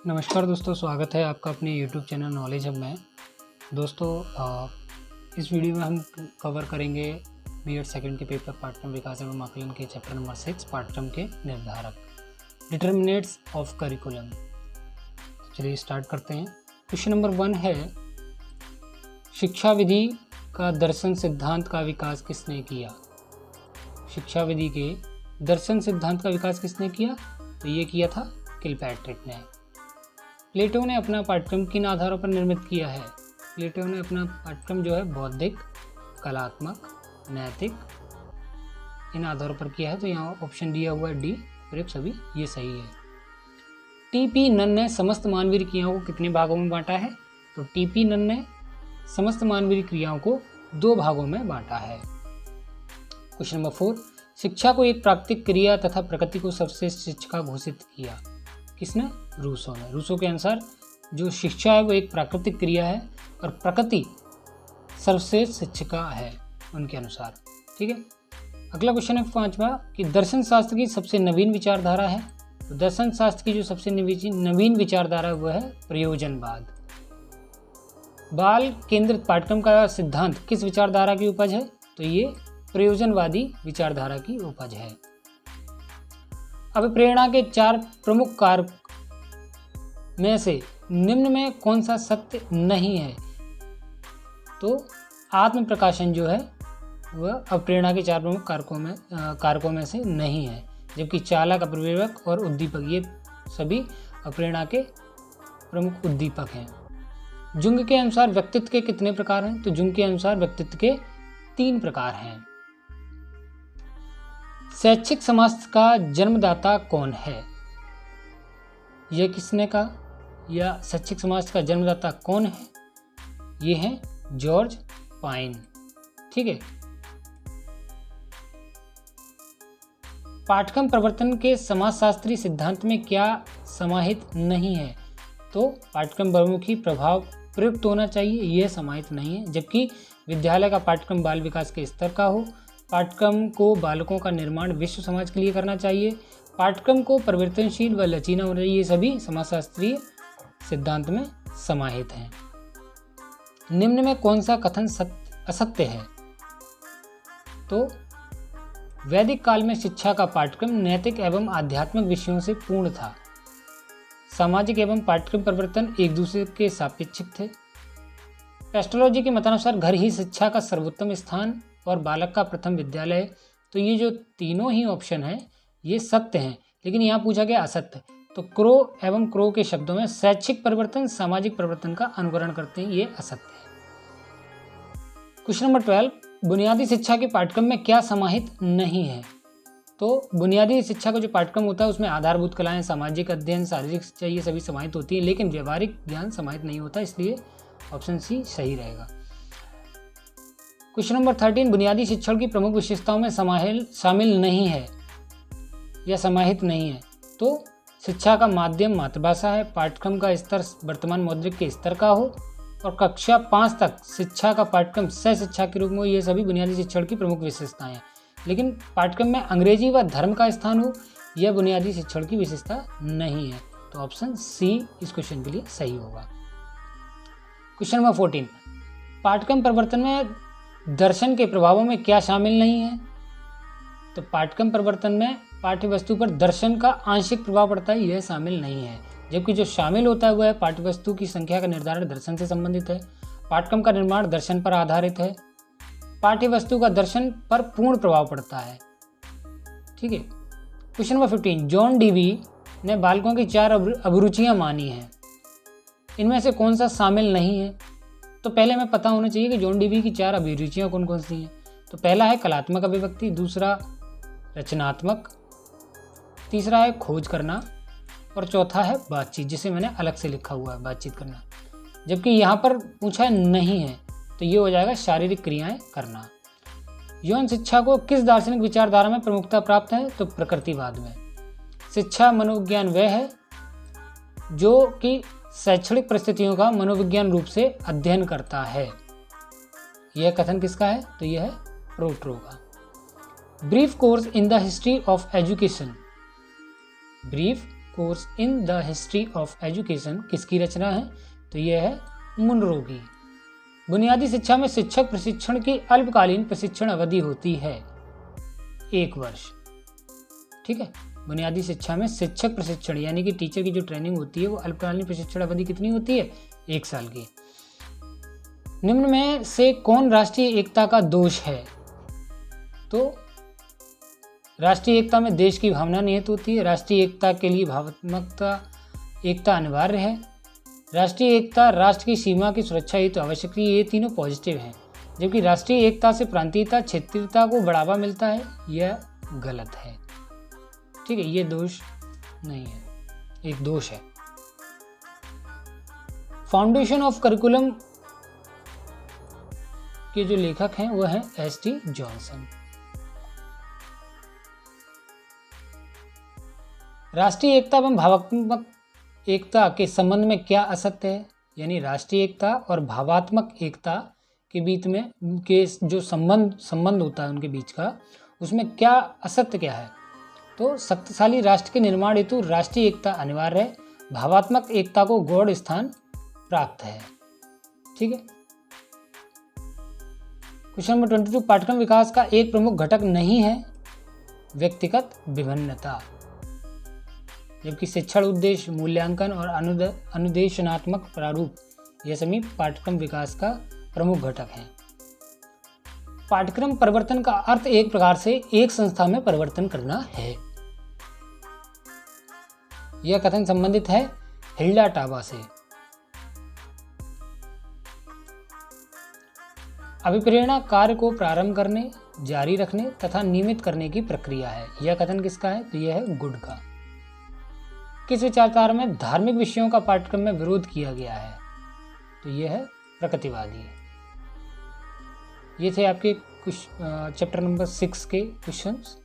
नमस्कार दोस्तों, स्वागत है आपका अपने YouTube चैनल नॉलेज हब में। दोस्तों इस वीडियो में हम कवर करेंगे बीएड सेकंड के पेपर पाठ्यक्रम विकास एवं आकलन के चैप्टर नंबर 6 पाठ्यक्रम के निर्धारक डिटर्मिनेंट्स ऑफ करिकुलम। चलिए स्टार्ट करते हैं। क्वेश्चन नंबर 1 है, शिक्षा विधि का दर्शन सिद्धांत का विकास किसने किया? शिक्षा विधि के दर्शन सिद्धांत का विकास किसने किया? तो ये किया था किलपैट्रिक ने। प्लेटो ने अपना पाठ्यक्रम किन आधारों पर निर्मित किया है? प्लेटो ने अपना पाठ्यक्रम जो है बौद्धिक, कलात्मक, नैतिक, इन आधारों पर किया है। तो यहाँ ऑप्शन दिया हुआ है डी, करेक्ट सभी, ये सही है। टीपी नन ने समस्त मानवीय क्रियाओं को कितने भागों में बांटा है? तो टीपी नन ने समस्त मानवीय क्रियाओं को 2 भागों में बांटा है। क्वेश्चन नंबर 4, शिक्षा को एक प्राकृतिक क्रिया तथा प्रकृति को सर्वश्रेष्ठ शिक्षा घोषित किया किसने? रूसो ने। रूसो के अनुसार जो शिक्षा है वो एक प्राकृतिक क्रिया है और प्रकृति सर्वश्रेष्ठ शिक्षिका है उनके अनुसार। ठीक है। अगला क्वेश्चन है 5वां कि दर्शन शास्त्र की सबसे नवीन विचारधारा है। तो दर्शन शास्त्र की जो सबसे नवीन विचारधारा है वो है प्रयोजनवाद। बाल केंद्रित पाठ्यक्रम का सिद्धांत किस विचारधारा की उपज है? तो ये प्रयोजनवादी विचारधारा की उपज है। अभिप्रेरणा के 4 प्रमुख कारक में से निम्न में कौन सा सत्य नहीं है? तो आत्म प्रकाशन जो है वह अभिप्रेरणा के 4 प्रमुख कारकों में से नहीं है, जबकि चालक, अभिप्रेरक और उद्दीपक ये सभी अभिप्रेरणा के प्रमुख उद्दीपक हैं। जुंग के अनुसार व्यक्तित्व के कितने प्रकार हैं? तो जुंग के अनुसार व्यक्तित्व के 3 प्रकार हैं। शैक्षिक समाज का जन्मदाता कौन है? यह किसने कहा? या शैक्षिक समाज का जन्मदाता कौन है? ये है जॉर्ज पाइन। ठीक है। पाठ्यक्रम प्रवर्तन के समाजशास्त्री सिद्धांत में क्या समाहित नहीं है? तो पाठ्यक्रम बहुमुखी प्रभाव प्रयुक्त होना चाहिए, यह समाहित नहीं है। जबकि विद्यालय का पाठ्यक्रम बाल विकास के स्तर का हो, पाठ्यक्रम को बालकों का निर्माण विश्व समाज के लिए करना चाहिए, पाठ्यक्रम को परिवर्तनशील व लचीला होना चाहिए, ये सभी समाजशास्त्रीय सिद्धांत में समाहित हैं। निम्न में कौन सा कथन असत्य है? तो वैदिक काल में शिक्षा का पाठ्यक्रम नैतिक एवं आध्यात्मिक विषयों से पूर्ण था। सामाजिक एवं पाठ्यक्रम परिवर्तन एक दूसरे के सापेक्षिक थे। पेस्टोलॉजी के मतानुसार घर ही शिक्षा का सर्वोत्तम स्थान और बालक का प्रथम विद्यालय है। तो ये जो तीनों ही ऑप्शन हैं ये सत्य हैं, लेकिन यहाँ पूछा गया असत्य। तो क्रो एवं क्रो के शब्दों में शैक्षिक परिवर्तन सामाजिक परिवर्तन का अनुकरण करते हैं, ये असत्य है। क्वेश्चन नंबर 12, बुनियादी शिक्षा के पाठ्यक्रम में क्या समाहित नहीं है? तो बुनियादी शिक्षा का जो पाठ्यक्रम होता है उसमें आधारभूत कलाएं, सामाजिक अध्ययन, शारीरिक शिक्षा ये सभी समाहित होती है, लेकिन व्यवहारिक ज्ञान समाहित नहीं होता, इसलिए ऑप्शन सी सही रहेगा। क्वेश्चन नंबर 13, बुनियादी शिक्षण की प्रमुख विशेषताओं में शामिल नहीं है या समाहित नहीं है। तो शिक्षा का माध्यम मातृभाषा है, पाठ्यक्रम का स्तर वर्तमान मौद्रिक के स्तर का हो और कक्षा 5 तक शिक्षा का पाठ्यक्रम सह शिक्षा के रूप में, ये सभी बुनियादी शिक्षण की प्रमुख विशेषताएं हैं। लेकिन पाठ्यक्रम में अंग्रेजी व धर्म का स्थान हो, यह बुनियादी शिक्षण की विशेषता नहीं है। तो ऑप्शन सी इस क्वेश्चन के लिए सही होगा। क्वेश्चन नंबर 14, पाठ्यक्रम परिवर्तन में दर्शन के प्रभावों में क्या शामिल नहीं है? तो पाठ्यक्रम परिवर्तन में पाठ्य वस्तु पर दर्शन का आंशिक प्रभाव पड़ता है, यह शामिल नहीं है। जबकि जो शामिल होता है वह है पाठ्य वस्तु की संख्या का निर्धारण दर्शन से संबंधित है, पाठ्यक्रम का निर्माण दर्शन पर आधारित है, पाठ्य वस्तु का दर्शन पर पूर्ण प्रभाव पड़ता है। ठीक है। क्वेश्चन नंबर 15, जॉन डीवी ने बालकों की 4 अभिरुचियां मानी हैं, इनमें से कौन सा शामिल नहीं है? तो पहले हमें पता होना चाहिए कि जॉन डीवी की 4 अभिरुचियां कौन कौन सी हैं। तो पहला है कलात्मक अभिव्यक्ति, दूसरा रचनात्मक, तीसरा है खोज करना और चौथा है बातचीत, जिसे मैंने अलग से लिखा हुआ है बातचीत करना। जबकि यहाँ पर पूछा नहीं है तो ये हो जाएगा शारीरिक क्रियाएं करना। यौन शिक्षा को किस दार्शनिक विचारधारा में प्रमुखता प्राप्त है? तो प्रकृतिवाद में। शिक्षा मनोविज्ञान वह है जो कि शैक्षणिक परिस्थितियों का मनोविज्ञान रूप से अध्ययन करता है। यह कथन किसका है? तो यह है रोट्रो का। Brief course in the history of education, brief course in the history of education किसकी रचना है? तो यह है मुनरो की। बुनियादी शिक्षा में शिक्षक प्रशिक्षण की अल्पकालीन प्रशिक्षण अवधि होती है 1 वर्ष। ठीक है, बुनियादी शिक्षा में शिक्षक प्रशिक्षण यानी कि टीचर की जो ट्रेनिंग होती है वो अल्पकालीन प्रशिक्षण अवधि कितनी होती है? 1 साल की। निम्न में से कौन राष्ट्रीय एकता का दोष है? तो राष्ट्रीय एकता में देश की भावना निहित होती है। राष्ट्रीय एकता के लिए भावनात्मक एकता अनिवार्य है। राष्ट्रीय एकता राष्ट्र की सीमा की सुरक्षा हेतु आवश्यक है। ये तीनों पॉजिटिव हैं। जबकि राष्ट्रीय एकता से प्रांतीयता क्षेत्रीयता को बढ़ावा मिलता है, यह गलत है। ठीक है, ये दोष नहीं है, एक दोष है। फाउंडेशन ऑफ करिकुलम के जो लेखक हैं वो हैं एस.टी. जॉनसन। राष्ट्रीय एकता एवं भावात्मक एकता के संबंध में क्या असत्य है? यानी राष्ट्रीय एकता और भावात्मक एकता के बीच में के जो संबंध होता है उनके बीच का, उसमें क्या असत्य क्या है? तो शक्तिशाली राष्ट्र के निर्माण हेतु राष्ट्रीय एकता अनिवार्य है। भावात्मक एकता को गौड़ स्थान प्राप्त है। ठीक है। क्वेश्चन नंबर 22, पाठ्यक्रम विकास का एक प्रमुख घटक नहीं है व्यक्तिगत विभिन्नता, जबकि शिक्षण उद्देश्य, मूल्यांकन और अनुदेशनात्मक प्रारूप ये सभी पाठ्यक्रम विकास का प्रमुख घटक हैं। पाठ्यक्रम परिवर्तन का अर्थ एक प्रकार से एक संस्था में परिवर्तन करना है। यह कथन संबंधित है हिल्डा टाबा से। अभिप्रेरणा कार्य को प्रारंभ करने, जारी रखने तथा नियमित करने की प्रक्रिया है। यह कथन किसका है? तो यह है गुड का। किस विचारधारा में धार्मिक विषयों का पाठ्यक्रम में विरोध किया गया है? तो यह है प्रकृतिवादी। ये थे आपके कुछ चैप्टर नंबर 6 के क्वेश्चंस।